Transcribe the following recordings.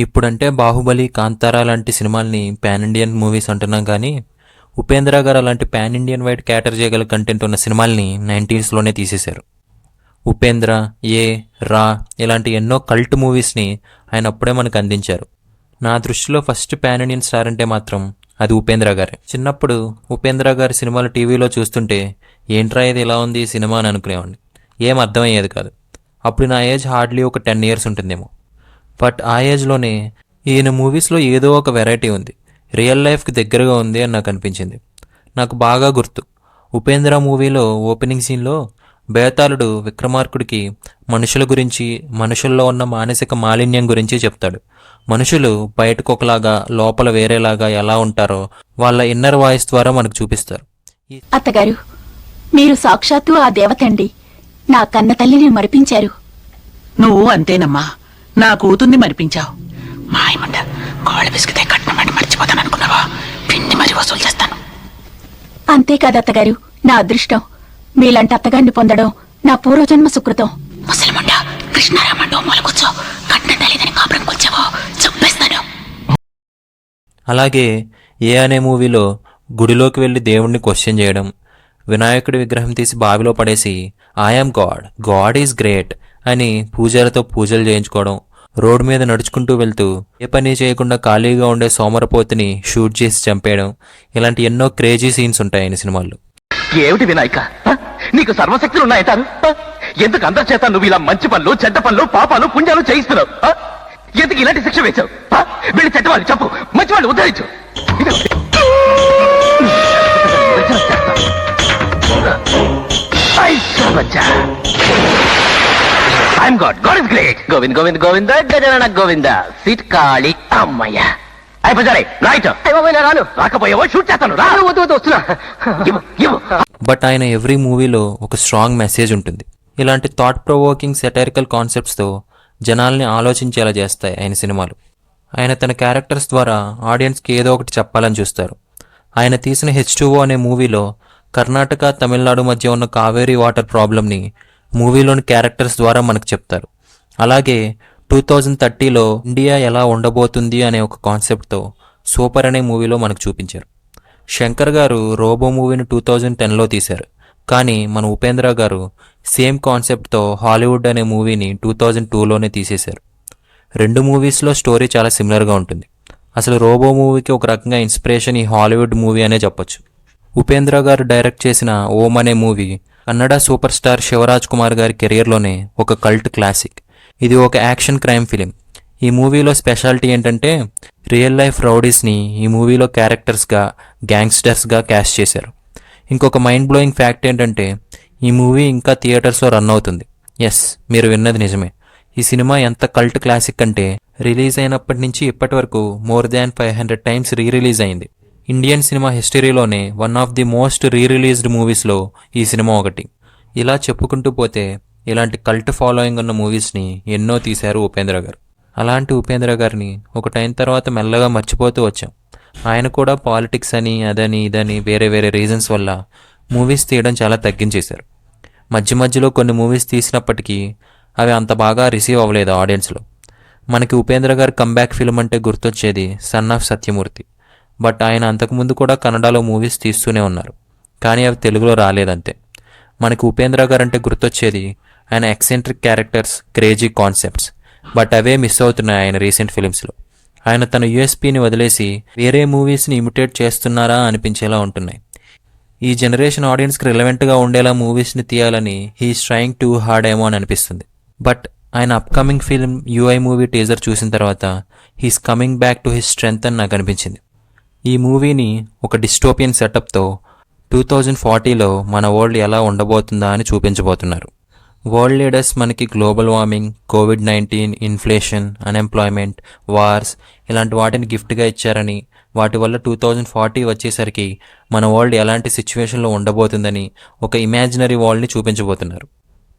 ఇప్పుడంటే బాహుబలి, కాంతారా లాంటి సినిమాల్ని పాన్ ఇండియన్ మూవీస్ అంటున్నాం కానీ ఉపేంద్ర గారు అలాంటి పాన్ ఇండియన్ వైడ్ క్యాటర్ చేయగల కంటెంట్ ఉన్న సినిమాల్ని 90sలోనే తీసేశారు. ఉపేంద్ర, ఏ, రా ఇలాంటి ఎన్నో కల్ట్ మూవీస్ని ఆయన అప్పుడే మనకు అందించారు. నా దృష్టిలో ఫస్ట్ పాన్ ఇండియన్ స్టార్ అంటే మాత్రం అది ఉపేంద్ర గారే. చిన్నప్పుడు ఉపేంద్ర గారి సినిమాలు టీవీలో చూస్తుంటే ఏంట్రా ఇది ఇలా ఉంది ఈ సినిమా అని అనుకునేవాడిని. ఏం అర్థమయ్యేది కాదు. అప్పుడు నా ఏజ్ హార్డ్లీ ఒక 10 years ఉంటుందేమో. బట్ ఆ ఏజ్లోనే ఈయన మూవీస్లో ఏదో ఒక వెరైటీ ఉంది, రియల్ లైఫ్కి దగ్గరగా ఉంది అని నాకు అనిపించింది. నాకు బాగా గుర్తు, ఉపేంద్ర మూవీలో ఓపెనింగ్ సీన్లో బేతాళుడు విక్రమార్కుడికి మనుషుల గురించి, మనుషుల్లో ఉన్న మానసిక మాలిన్యం గురించి చెప్తాడు. మనుషులు బయటకు ఒకలాగా లోపల వేరేలాగా ఎలా ఉంటారో వాళ్ళ ఇన్నర్ వాయిస్ ద్వారా మనకు చూపిస్తారు. అత్తగారు, మీరు సాక్షాత్తు ఆ దేవతండి. నా కన్న తల్లిని మరిపించారు. నువ్వు అంతేనమ్మా, నా కూతుర్ని మరిపించావు. మాయమంట కాళ్ళు విసిగితే కట్నం పెట్టి మర్చిపోతాననుకున్నావా? పిండి మరి వసూలు చేస్తాను. అంతేకాదు అత్తగారు, నా అదృష్టం. మీలాంటి అత్తగారిని పొందడం నా పూర్వజన్మ సుకృతం. ముసలిమంట కృష్ణారామంటూ మొలకొచ్చో కట్నం తెలియదని కాపురం కూర్చావో చంపేస్తాను. అలాగే ఏ అనే మూవీలో గుడిలోకి వెళ్ళి దేవుణ్ణి క్వశ్చన్ చేయడం, వినాయకుడి విగ్రహం తీసి బావిలో పడేసి I'm God, God is great అని పూజలతో పూజలు చేయించుకోవడం, రోడ్డు మీద నడుచుకుంటూ వెళ్తూ ఏ పని చేయకుండా ఖాళీగా ఉండే సోమరపోతుని షూట్ చేసి చంపేయడం, ఇలాంటి ఎన్నో క్రేజీ సీన్స్ ఉంటాయి ఆయన సినిమాల్లో. ఏమిటి వినాయక, నీకు సర్వశక్తులు ఉన్నాయంటారు? ఎందుకు అందరి చేత నువ్వు ఇలా మంచి పనులు, చెడ్డ పనులు, పాపాలు, పుణ్యాలు చేయిస్తున్నావు? ఎందుకు ఇలాంటి శిక్ష వేశావు? వీళ్ళు చెడ్డవాళ్ళు చెప్పు, మంచి వాళ్ళు ఉద్ధరించు. I'm God. God is great. Govind Govind Govinda Gajanana Govinda సిట్ కాళి అమ్మయ్య. అయిపోయారే రైట్. రాను రాకపోయావో షూట్ చేస్తాను. రాను వద్దు వస్తున్నా. బట్ ఆయన ఎవ్రీ మూవీలో ఒక స్ట్రాంగ్ మెసేజ్ ఉంటుంది. ఇలాంటి థాట్ ప్రొవోకింగ్ సెటైరికల్ కాన్సెప్ట్స్తో జనాల్ని ఆలోచించేలా చేస్తాయి ఆయన సినిమాలు. ఆయన తన క్యారెక్టర్స్ ద్వారా ఆడియన్స్కి ఏదో ఒకటి చెప్పాలని చూస్తారు. ఆయన తీసిన H2O అనే మూవీలో కర్ణాటక, తమిళనాడు మధ్య ఉన్న కావేరీ వాటర్ ప్రాబ్లమ్ని మూవీలోని క్యారెక్టర్స్ ద్వారా మనకు చెప్తారు. అలాగే 2030లో ఇండియా ఎలా ఉండబోతుంది అనే ఒక కాన్సెప్ట్తో సూపర్ అనే మూవీలో మనకు చూపించారు. శంకర్ గారు రోబో మూవీని 2010లో తీశారు. కానీ మన ఉపేంద్ర గారు సేమ్ కాన్సెప్ట్తో హాలీవుడ్ అనే మూవీని 2002లోనే తీసేశారు. రెండు మూవీస్లో స్టోరీ చాలా సిమిలర్గా ఉంటుంది. అసలు రోబో మూవీకి ఒక రకంగా ఇన్స్పిరేషన్ ఈ హాలీవుడ్ మూవీ అనే చెప్పొచ్చు. ఉపేంద్ర గారు డైరెక్ట్ చేసిన ఓం అనే movie Kannada super star Shivaraj Kumar గారి కెరియర్లోనే ఒక కల్ట్ క్లాసిక్. ఇది ఒక యాక్షన్ క్రైమ్ ఫిలిం. ఈ మూవీలో స్పెషాలిటీ ఏంటంటే రియల్ లైఫ్ రౌడీస్ని ఈ మూవీలో క్యారెక్టర్స్గా, గ్యాంగ్స్టర్స్గా క్యాస్ట్ చేశారు. ఇంకొక మైండ్ బ్లోయింగ్ ఫ్యాక్ట్ ఏంటంటే ఈ మూవీ ఇంకా థియేటర్స్లో రన్ అవుతుంది. ఎస్, మీరు విన్నది నిజమే. ఈ సినిమా ఎంత కల్ట్ క్లాసిక్ అంటే రిలీజ్ అయినప్పటి నుంచి ఇప్పటి వరకు మోర్ దాన్ 500 times రిలీజ్ అయింది. ఇండియన్ సినిమా హిస్టరీలోనే one of the most released మూవీస్లో ఈ సినిమా ఒకటి. ఇలా చెప్పుకుంటూ పోతే ఇలాంటి కల్ట్ ఫాలోయింగ్ ఉన్న మూవీస్ని ఎన్నో తీశారు ఉపేంద్ర గారు. అలాంటి ఉపేంద్ర గారిని ఒక టైం తర్వాత మెల్లగా మర్చిపోతూ వచ్చాం. ఆయన కూడా పాలిటిక్స్ అని, అదని, ఇదని వేరే వేరే రీజన్స్ వల్ల మూవీస్ తీయడం చాలా తగ్గించేశారు. మధ్య మధ్యలో కొన్ని మూవీస్ తీసినప్పటికీ అవి అంత బాగా రిసీవ్ అవ్వలేదు ఆడియన్స్లో. మనకి ఉపేంద్ర గారి కంబ్యాక్ ఫిల్మ్ అంటే గుర్తొచ్చేది సన్ ఆఫ్ సత్యమూర్తి. బట్ ఆయన అంతకుముందు కూడా కన్నడలో మూవీస్ తీస్తూనే ఉన్నారు, కానీ అవి తెలుగులో రాలేదంతే. మనకి ఉపేంద్ర గారు అంటే గుర్తొచ్చేది ఆయన eccentric characters, crazy concepts. But away miss అవుతున్నాయి ఆయన రీసెంట్ ఫిలిమ్స్లో. ఆయన తన యూఎస్పీని వదిలేసి వేరే మూవీస్ని ఇమిటేట్ చేస్తున్నారా అనిపించేలా ఉంటున్నాయి. ఈ జనరేషన్ ఆడియన్స్కి రిలవెంట్గా ఉండేలా మూవీస్ని తీయాలని హీఈస్ ట్రయింగ్ టూ హార్డ్ ఏమో అని అనిపిస్తుంది. బట్ ఆయన upcoming film UI movie teaser చూసిన తర్వాత he's coming back to his strength అని నాకు అనిపించింది. ఈ మూవీని ఒక డిస్టోపియన్ సెటప్తో 2040లో మన వరల్డ్ ఎలా ఉండబోతుందా అని చూపించబోతున్నారు. వరల్డ్ లీడర్స్ మనకి global warming, COVID-19, inflation, unemployment, wars ఇలాంటి వాటిని గిఫ్ట్గా ఇచ్చారని, వాటి వల్ల 2040 వచ్చేసరికి మన వరల్డ్ ఎలాంటి సిచ్యువేషన్లో ఉండబోతుందని ఒక ఇమాజినరీ వరల్డ్ని చూపించబోతున్నారు.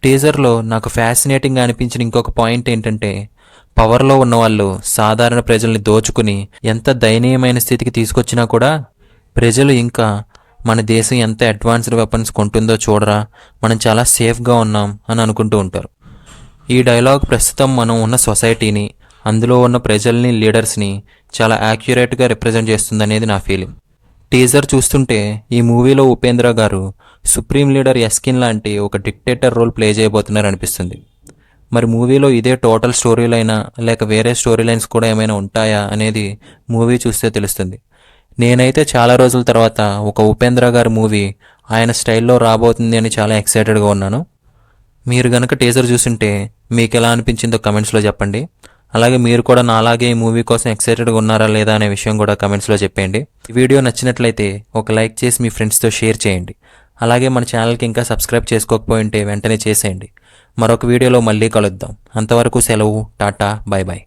టీజర్లో నాకు ఫ్యాసినేటింగ్గా అనిపించిన ఇంకొక పాయింట్ ఏంటంటే పవర్లో ఉన్నవాళ్ళు సాధారణ ప్రజల్ని దోచుకుని ఎంత దయనీయమైన స్థితికి తీసుకొచ్చినా కూడా ప్రజలు ఇంకా మన దేశం ఎంత అడ్వాన్స్డ్ వెపన్స్ కొంటుందో చూడరా, మనం చాలా సేఫ్గా ఉన్నాం అని అనుకుంటూ ఉంటారు. ఈ డైలాగ్ ప్రస్తుతం మనం ఉన్న సొసైటీని, అందులో ఉన్న ప్రజల్ని, లీడర్స్ని చాలా యాక్యురేట్గా రిప్రజెంట్ చేస్తుందనేది నా ఫీలింగ్. టీజర్ చూస్తుంటే ఈ మూవీలో ఉపేంద్ర గారు సుప్రీం లీడర్ యస్కిన్ లాంటి ఒక డిక్టేటర్ రోల్ ప్లే చేయబోతున్నారు అనిపిస్తుంది. మరి మూవీలో ఇదే టోటల్ స్టోరీ లైనా లేక వేరే స్టోరీ లైన్స్ కూడా ఏమైనా ఉంటాయా అనేది మూవీ చూస్తే తెలుస్తుంది. నేనైతే చాలా రోజుల తర్వాత ఒక ఉపేంద్ర గారి మూవీ ఆయన స్టైల్లో రాబోతుంది అని చాలా ఎక్సైటెడ్గా ఉన్నాను. మీరు గనక టీజర్ చూస్తుంటే మీకు ఎలా అనిపించిందో కమెంట్స్లో చెప్పండి. అలాగే మీరు కూడా నాలాగే ఈ మూవీ కోసం ఎక్సైటెడ్గా ఉన్నారా లేదా అనే విషయం కూడా కమెంట్స్లో చెప్పండి. ఈ వీడియో నచ్చినట్లయితే ఒక లైక్ చేసి మీ ఫ్రెండ్స్తో షేర్ చేయండి. అలాగే మన ఛానల్కి ఇంకా సబ్స్క్రైబ్ చేసుకోకపోయింటే వెంటనే చేసేయండి. మరొక వీడియోలో మళ్ళీ కలుద్దాం. అంతవరకు సెలవు. Ta-ta, bye bye.